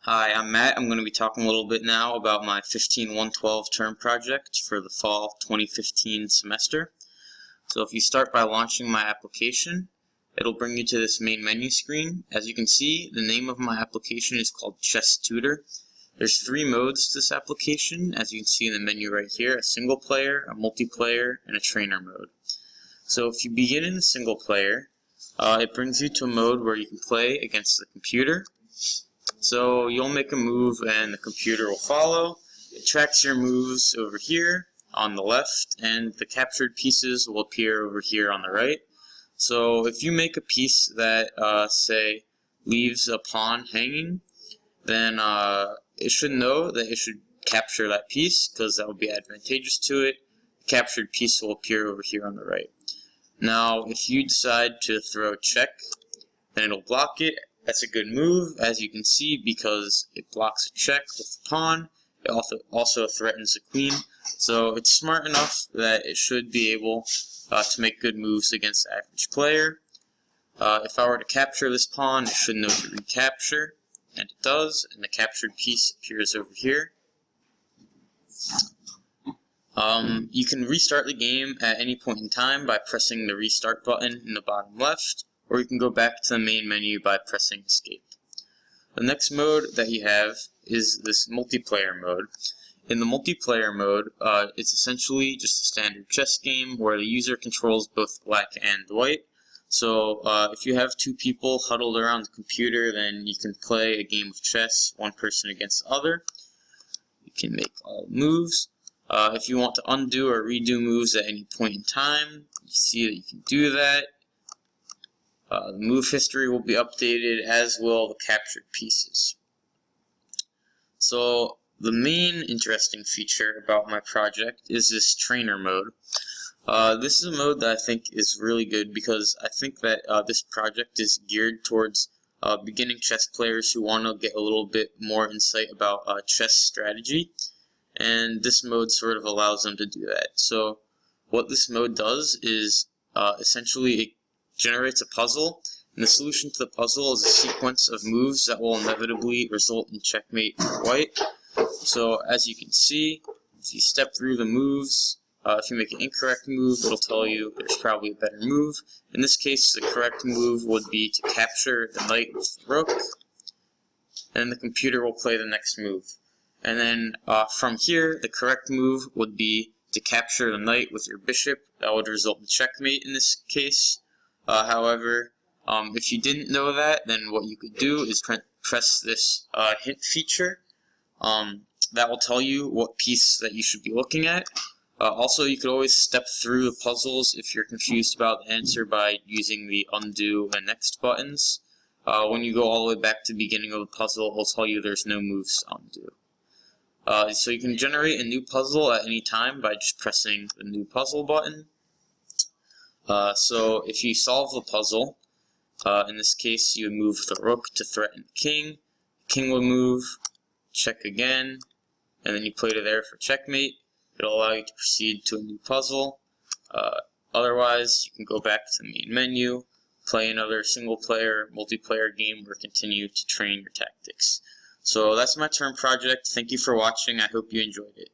Hi, I'm Matt. I'm going to be talking a little bit now about my 15-112 term project for the fall 2015 semester. So if you start by launching my application, it'll bring you to this main menu screen. As you can see, the name of my application is called Chess Tutor. There's 3 modes to this application, as you can see in the menu right here: a single player, a multiplayer, and a trainer mode. So if you begin in the single player, it brings you to a mode where you can play against the computer. So you'll make a move and the computer will follow. It tracks your moves over here on the left, and the captured pieces will appear over here on the right. So if you make a piece that, say, leaves a pawn hanging, then it should know that it should capture that piece because that will be advantageous to it. The captured piece will appear over here on the right. Now, if you decide to throw check, then it'll block it. That's a good move, as you can see, because it blocks a check with the pawn. It also threatens the queen. So it's smart enough that it should be able to make good moves against the average player. If I were to capture this pawn, it should know to recapture, and it does, and the captured piece appears over here. You can restart the game at any point in time by pressing the restart button in the bottom left, or you can go back to the main menu by pressing escape. The next mode that you have is this multiplayer mode. In the multiplayer mode, it's essentially just a standard chess game where the user controls both black and white. So if you have 2 people huddled around the computer, then you can play a game of chess, one person against the other. You can make all moves. If you want to undo or redo moves at any point in time, you see that you can do that. The move history will be updated, as will the captured pieces. So the main interesting feature about my project is this trainer mode. This is a mode that I think is really good because I think that this project is geared towards beginning chess players who want to get a little bit more insight about chess strategy, and this mode sort of allows them to do that. So what this mode does is essentially it generates a puzzle, and the solution to the puzzle is a sequence of moves that will inevitably result in checkmate for white. So as you can see, if you step through the moves, if you make an incorrect move, it'll tell you there's probably a better move. In this case, the correct move would be to capture the knight with the rook, and the computer will play the next move. And then from here, the correct move would be to capture the knight with your bishop. That would result in checkmate in this case. However, if you didn't know that, then what you could do is press this hint feature. That will tell you what piece that you should be looking at. Also, you could always step through the puzzles if you're confused about the answer by using the undo and next buttons. When you go all the way back to the beginning of the puzzle, it'll tell you there's no moves to undo. So you can generate a new puzzle at any time by just pressing the new puzzle button. So if you solve the puzzle, in this case you move the rook to threaten the king will move, check again, and then you play to there for checkmate. It'll allow you to proceed to a new puzzle. Otherwise, you can go back to the main menu, play another single player, multiplayer game, or continue to train your tactics. So that's my term project. Thank you for watching. I hope you enjoyed it.